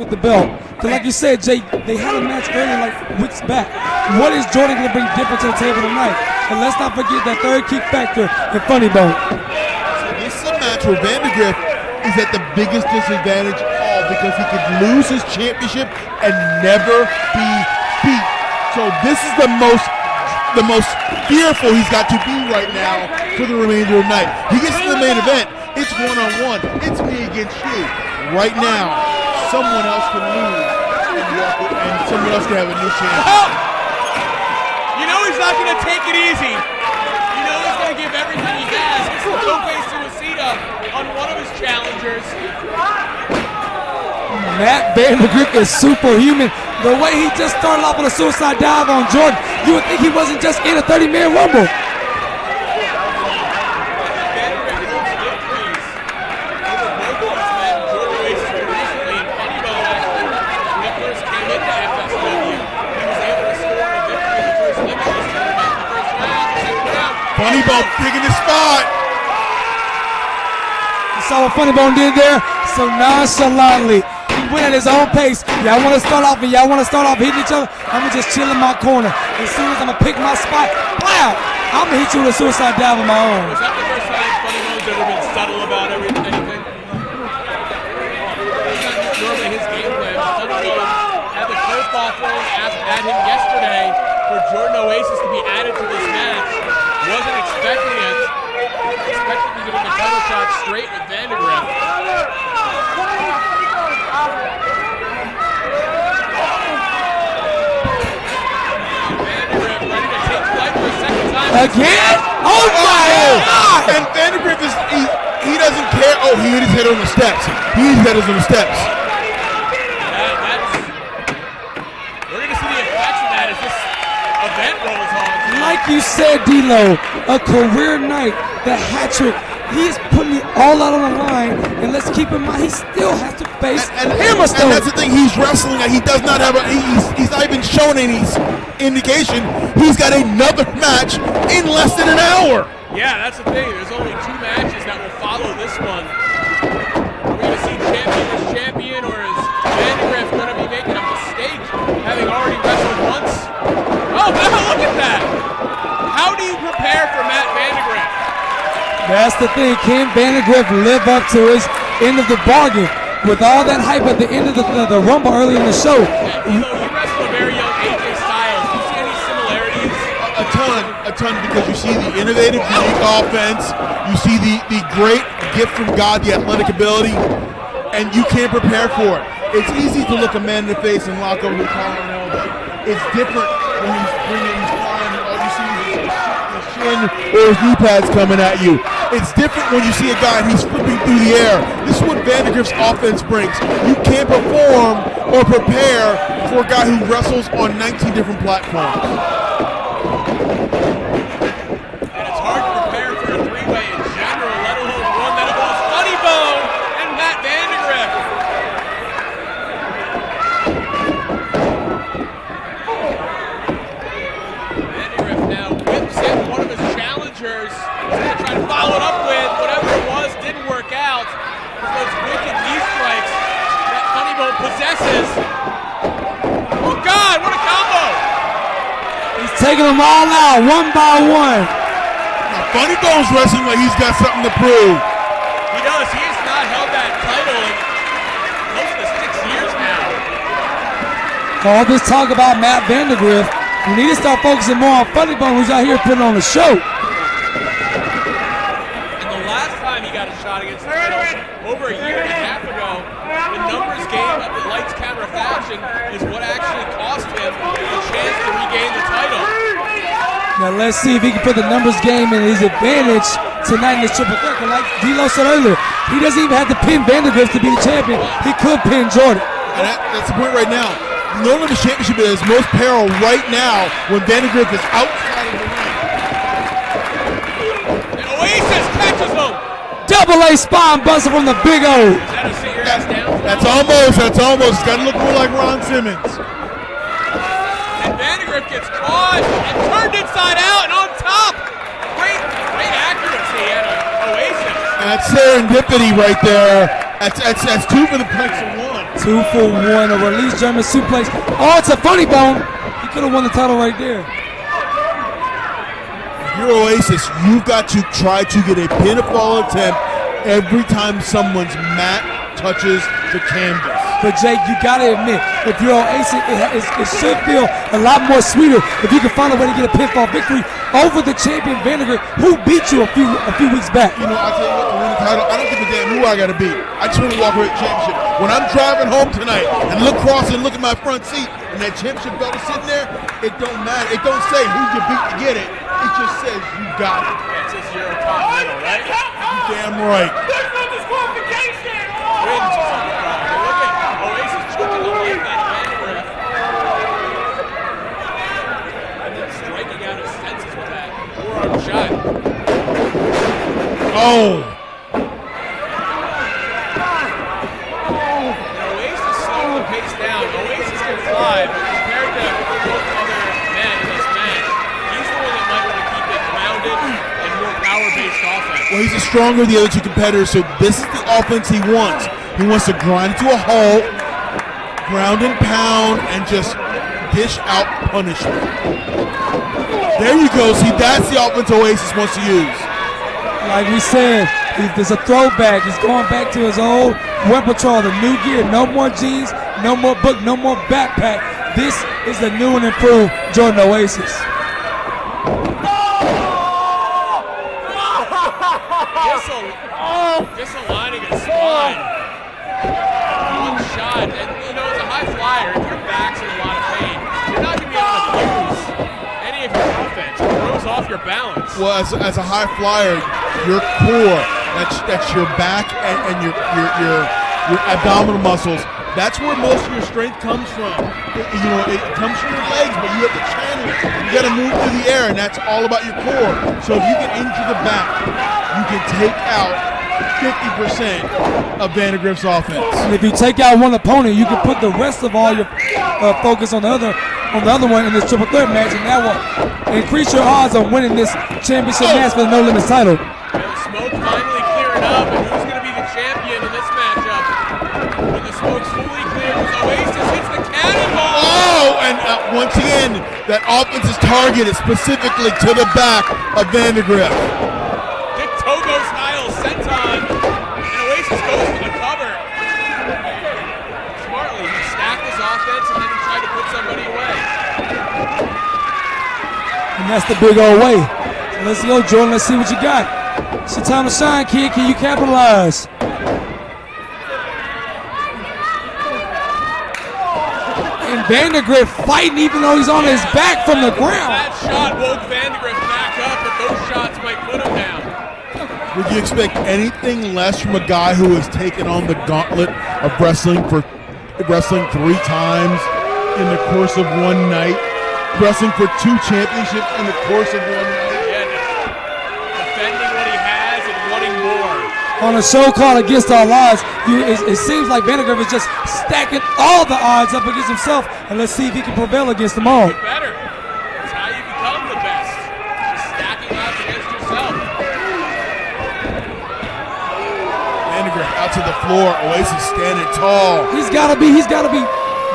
with the belt. Because like you said, Jay, they had a match earlier like weeks back. What is Jordan going to bring different to the table tonight? And let's not forget that third kick factor in Funny Bone. So this is a match where Vandagriff is at the biggest disadvantage of all because he could lose his championship and never be beat. So this is the most fearful he's got to be right now for the remainder of the night. He gets to the main event. It's one-on-one. It's me against you. Right now, someone else can lose and someone else can have a new chance. Oh! You know he's not going to take it easy. You know he's going to give everything he has. It's a showcase suicida on one of his challengers. Matt Vandagriff is superhuman. The way he just started off with a suicide dive on Jordan, you would think he wasn't just in a 30-man rumble. Funny Bone digging the spot. You saw what Funny Bone did there? So nonchalantly, he went at his own pace. Y'all want to start off and y'all want to start off hitting each other? I'm going to just chill in my corner. As soon as I'm going to pick my spot, wow, I'm going to hit you with a suicide dive of my own. Was that the first time Funny Bone's ever been subtle about anything? Normally his game plan. Funny Bone had the curveball thrown at him yesterday for Jordan Oasis to be added to this match. Wasn't expecting it. Expected to give him a title shot straight with Vandagriff. Vandagriff ready to take flight for a second time. Again? Oh my God! And Vandagriff is, he doesn't care. Oh, he hit his head on the steps. He hit his head on the steps. We're going to see the effects of that as this event rolls on. Like you said, D-Lo, a career night, the hat trick. He's putting it all out on the line, and let's keep in mind he still has to face Hammerstone. And that's the thing, he's wrestling. He does not have he's not even shown any indication. He's got another match in less than an hour. Yeah, that's the thing. There's only 2 matches that will follow this one. We're going to see champion as champion, or is Vandagriff going to be making a mistake, having already wrestled once? Oh, look at that! How do you prepare for Matt Vandagriff? That's the thing. Can Vandagriff live up to his end of the bargain? With all that hype at the end of the Rumble early in the show. Yeah, you wrestled a very young AJ Styles. Do you see any similarities? A ton, because you see the innovative, unique offense. You see the great gift from God, the athletic ability, and you can't prepare for it. It's easy to look a man in the face and lock over the collar and elbow. It's different when he's flying, all you see is his shin or his knee pads coming at you. It's different when you see a guy and he's flipping through the air. This is what Vandagriff's offense brings. You can't perform or prepare for a guy who wrestles on 19 different platforms. And it's hard to prepare for a 3-way in general, let alone one that involves Funny Bone and Matt Vandagriff. Vandagriff now whips in one of his challengers. He's going to try to follow it up with whatever it was, didn't work out. Those wicked knee strikes that Funny Bone possesses. Oh God, what a combo! He's taking them all out, one by one. Now, Funny Bone's wrestling like he's got something to prove. He does. He has not held that title in close to 6 years now. All this talk about Matt Vandagriff, we need to start focusing more on Funny Bone, who's out here putting on the show. And the last time he got a shot against the title, over a year and a half ago, the numbers game of the lights camera faction is what actually cost him the chance to regain the title. Now let's see if he can put the numbers game in his advantage tonight in this triple threat. Like D-Lo said earlier, he doesn't even have to pin Vandagriff to be the champion. He could pin Jordan. And that's the point right now. No limit championship is most peril right now when Vandagriff is outside of the ring. And Oasis catches him. Double A spine buster from the Big O. Is that a sit your ass down? That's almost. It's got to look more like Ron Simmons. And Vandagriff gets caught and turned inside out and on top. Great accuracy out of Oasis. And that's serendipity right there. That's 2 for the price of 1. 2 for 1. A release German suplex. Oh, it's a funny bone. He could have won the title right there. If you're Oasis, you've got to try to get a pinfall attempt every time someone's mat touches the canvas. But Jake, you gotta admit, if you're Oasis, it should feel a lot more sweeter if you can find a way to get a pinfall victory over the champion Vandagriff, who beat you a few weeks back. You know, I tell you what, to win the title, I don't give a damn who I gotta beat. I just want to walk away with the championship. When I'm driving home tonight and look across and look at my front seat and that championship belt is sitting there, it don't matter. It don't say who you beat to get it. It just says you got it. That's his Euro-Continental, right? You damn right. There's no disqualification! Wins is on the front. Look at Oasis choking the life out of Vandagriff. And then striking out his senses with that forearm shot. Oh! Oasis slowing the pace down. Oasis can fly, but compared to both other men in this match, he's the one that might want to keep it grounded and more power-based offense. Well, he's stronger than the other two competitors, so this is the offense he wants. He wants to grind to a halt, ground and pound, and just dish out punishment. There you go. See, that's the offense Oasis wants to use. Like we said, there's a throwback. He's going back to his old repertoire, the new gear. No more jeans, no more book, no more backpack. This is the new and improved Jordan Oasis. Disaligning his spine. One shot, and you know, as a high flyer, if your back's in a lot of pain, you're not going to be able to use any of your offense. It throws off your balance. Well, as a high flyer, your core, that's your back and your abdominal muscles. That's where most of your strength comes from. It comes from your legs, but you have to channel it. You got to move through the air, and that's all about your core. So if you get into the back, you can take out 50% of Vandagriff's offense. And if you take out one opponent, you can put the rest of all your focus on the other one in this triple threat match, and that will increase your odds of winning this championship match for the No Limits title. And the smoke finally clearing up, and who's going to be the champion in this matchup? When the smoke's fully cleared, Oasis hits the cannonball. Oh, and once again, that offense is targeted specifically to the back of Vandagriff. Dick Togo style senton, and Oasis goes for the cover. Smartly, he stacked his offense and then he tried to put somebody away. And that's the big old way. So let's go, Jordan. Let's see what you got. It's your time to shine, kid. Can you capitalize? And Vandagriff fighting even though he's on his back from the ground. That shot woke Vandagriff back up, but those shots might put him down. Would you expect anything less from a guy who has taken on the gauntlet of wrestling 3 times in the course of one night? Wrestling for 2 championships in the course of one night? Defending what he has and wanting more. On a show called Against All Odds, it seems like Vandagriff is just stacking all the odds up against himself, and let's see if he can prevail against them all. Get better. That's how you become the best. Just stacking odds against yourself. Vandagriff out to the floor. Oasis standing tall. He's gotta be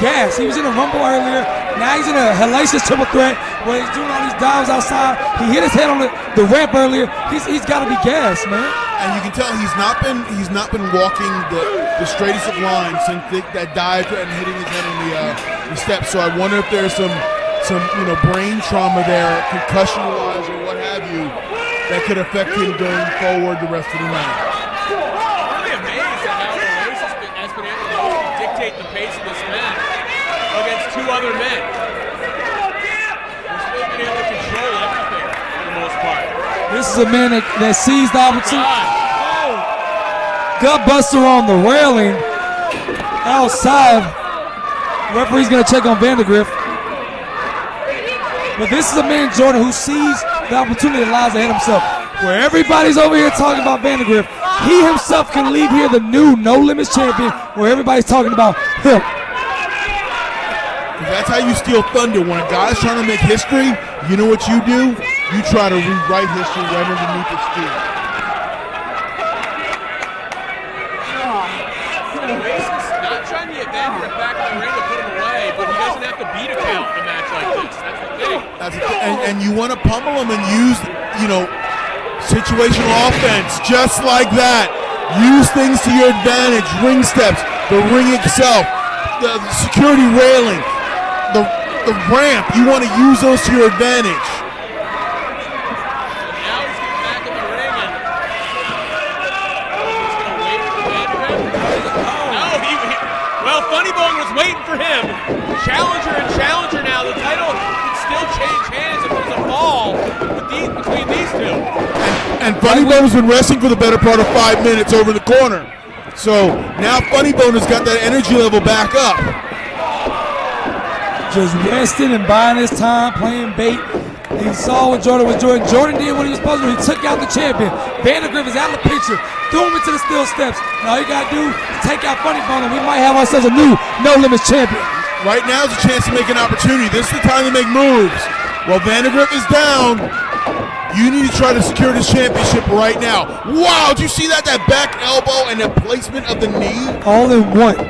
gassed. He was in a rumble earlier. Now he's in a hellacious triple threat where he's doing all these dives outside. He hit his head on the ramp earlier. He's gotta be gassed, man. And you can tell he's not been walking the straightest of lines since that dive and hitting his head on the steps. So I wonder if there's some brain trauma there, concussion-wise or what have you, that could affect him going forward the rest of the night. I'm really amazed at how Oasis has been able to dictate the pace of this match against 2 other men. He's really been able to control everything for the most part. This is a man that sees the opportunity. Gut buster on the railing outside. Referee's gonna check on Vandagriff. But this is a man, Jordan, who sees the opportunity that lies ahead of himself. Where everybody's over here talking about Vandagriff, he himself can leave here the new No Limits champion, where everybody's talking about him. That's how you steal thunder. When a guy's trying to make history, you know what you do? You try to rewrite history right underneath his feet. Oasis not trying to get Vandagriff back in the ring to put him away, but he doesn't have to beat a count in a match like this. That's the thing. And you want to pummel him and use, situational offense just like that. Use things to your advantage. Ring steps, the ring itself, the security railing, the ramp. You want to use those to your advantage. Now he's getting back in the ring and he's going to wait for Vandagriff. Well, Funny Bone was waiting for him. Challenger and challenger now. The title can still change hands if there's a fall between these two. And Funny Bone's been wrestling for the better part of 5 minutes over the corner. So now Funny Bone has got that energy level back up. Just resting and buying his time, playing bait. He saw what Jordan was doing. Jordan did what he was supposed to do. He took out the champion. Vandagriff is out of the picture. Threw him into the steel steps. Now all you got to do is take out Funny Bone, and we might have ourselves a new No Limits champion. Right now is a chance to make an opportunity. This is the time to make moves. While Vandagriff is down, you need to try to secure this championship right now. Wow, did you see that? That back elbow and the placement of the knee? All in one.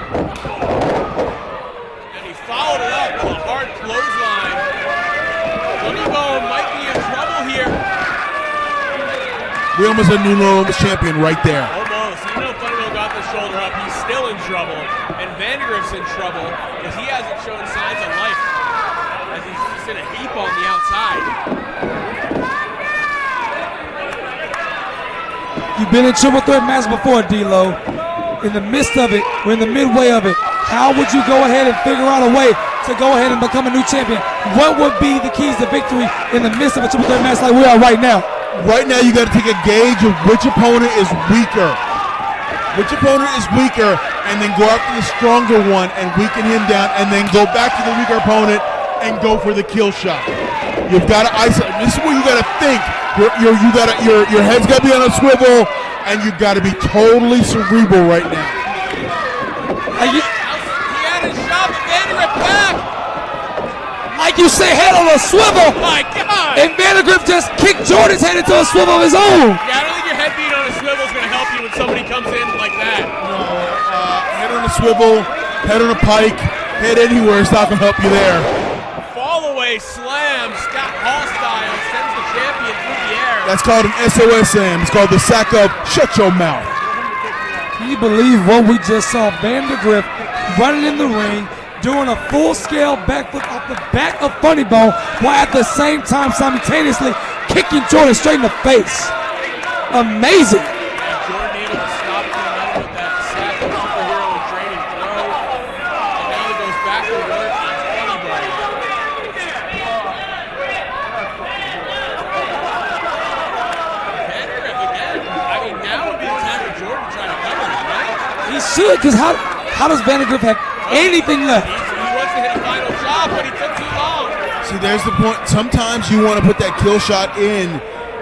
And he followed it up with a hard clothesline. Funny Bone might be in trouble here. We almost had a new No Limits champion right there. Almost. Even though Funny Bone got the shoulder up, he's still in trouble. And Vandagriff's in trouble because he hasn't shown signs of life as he's just in a heap on the outside. You've been in triple threat match before, D-Lo. In the midst of it, or in the midway of it, how would you go ahead and figure out a way to go ahead and become a new champion? What would be the keys to victory in the midst of a triple threat match like we are right now? Right now, you got to take a gauge of which opponent is weaker. Which opponent is weaker, and then go after the stronger one and weaken him down, and then go back to the weaker opponent and go for the kill shot. You've got to isolate. This is what you got to think. Your head's got to be on a swivel, and you've got to be totally cerebral right now. He had his shot, but Vandagriff back. Like you say, head on a swivel. Oh my God! And Vandagriff just kicked Jordan's head into a swivel of his own. Yeah, I don't think your head being on a swivel is going to help you when somebody comes in like that. No, head on a swivel, head on a pike, head anywhere is not going to help you there. Fall away slam, Scott Hall style, sends the champion through the air. That's called an SOSM. It's called the sack of shut your mouth. Can you believe what we just saw? Vandagriff running in the ring, doing a full-scale backflip off the back of Funny Bone, while at the same time simultaneously kicking Jordan straight in the face. Amazing. And Jordan able to stop the momentum with that sack of superhero and draining throw. And now he goes back to work on Funny Bone. Vandagriff again. I mean, now would be the time for Jordan to try to cover him, right? He should, because how does Vandagriff have anything left? He wants to hit a final shot, but he took too long. See, there's the point. Sometimes you want to put that kill shot in,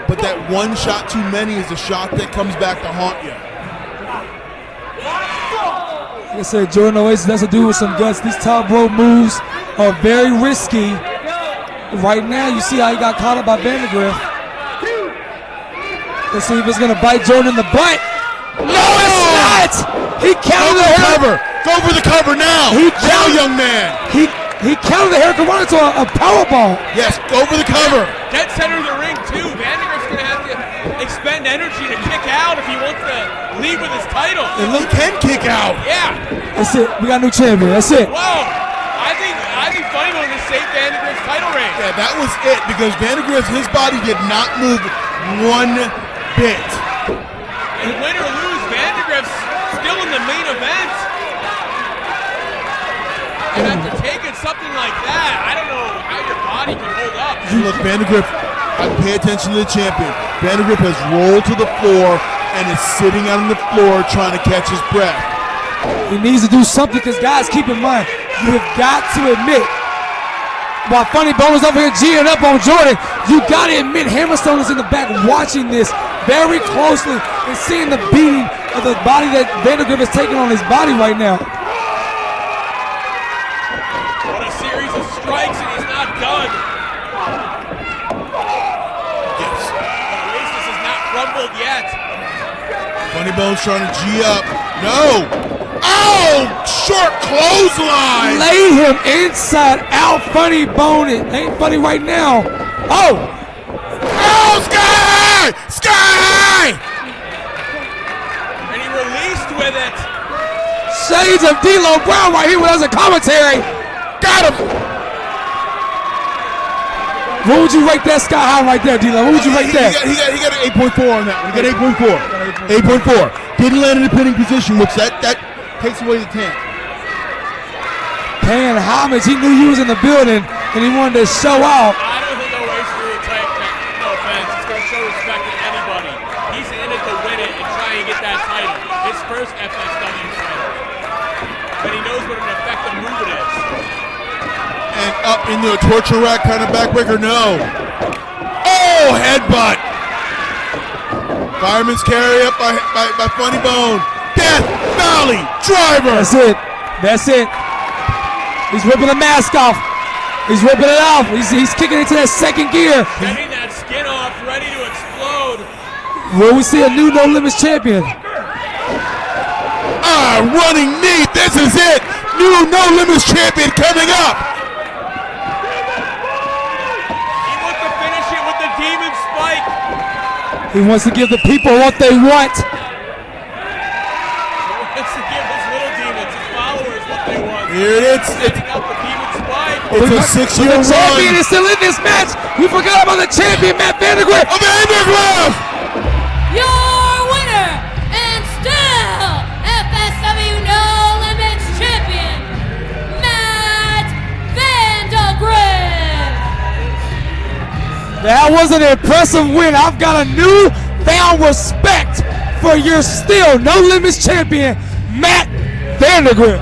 but that one shot too many is a shot that comes back to haunt you. Like I said, Jordan Oasis has to do with some guts. These top rope moves are very risky. Right now, you see how he got caught up by Vandagriff. Let's see if it's going to bite Jordan in the butt. No, it's not! He counted the cover. Go for the cover now. Now, young man. He counted the Hurricane into a powerbomb. Yes, go for the cover. Dead center of the ring, too. Vandagriff's going to have to expend energy to kick out if he wants to leave with his title. And he can kick out. Yeah. That's it. We got a new champion. That's it. Whoa. I think Funny Bone has saved Vandagriff's title reign. Yeah, that was it, because Vandagriff, his body did not move one bit. And win or lose, Vandagriff's still in the main event. And after taking something like that, I don't know how your body can hold up. Look, Vandagriff, pay attention to the champion. Vandagriff has rolled to the floor and is sitting out on the floor trying to catch his breath. He needs to do something, because guys, keep in mind, you have got to admit, while Funny Bone is over here G'ing up on Jordan, you got to admit Hammerstone is in the back watching this very closely and seeing the beating of the body that Vandagriff is taking on his body right now. What a series of strikes, and he's not done. Yes. Oasis is not crumbled yet. Funny Bone's trying to G up. No! Oh! short clothesline. Laid him inside out. Funny bone. It ain't funny right now. Oh! Oh, Sky! Sky! And he released with it. Shades of D'Lo Brown right here with us a commentary. Got him. What would you rate that Sky High right there, D'Lo? What would you rate that? He got an 8.4 on that one. He got 8.4. 8.4. Didn't land in a pinning position, which that takes away the 10. Paying homage. He knew you was in the building and he wanted to show out. I don't think Oasis really type, no offense, he's going to show respect to anybody. He's in it to win it and try and get that title. His first FSW title. But he knows what an effective move it is. And up into a torture rack kind of backbreaker, no. Oh, headbutt. Fireman's carry up by Funny Bone. Death Valley Driver. That's it. That's it. He's ripping the mask off. He's ripping it off. He's kicking into that second gear. Getting that skin off, ready to explode. Will we see a new No Limits champion? Running knee. This is it. New No Limits champion coming up. He wants to finish it with the demon spike. He wants to give the people what they want. He wants to give his little demons, his followers, what they want. Here it is. Setting up the demon spike. It's a 6-year The champion run. is still in this match. We forgot about the champion, Matt Vandagriff. Vandagriff. Your winner and still FSW No Limits champion, Matt Vandagriff. That was an impressive win. I've got a newfound respect for your still No Limits champion, Matt Vandagriff.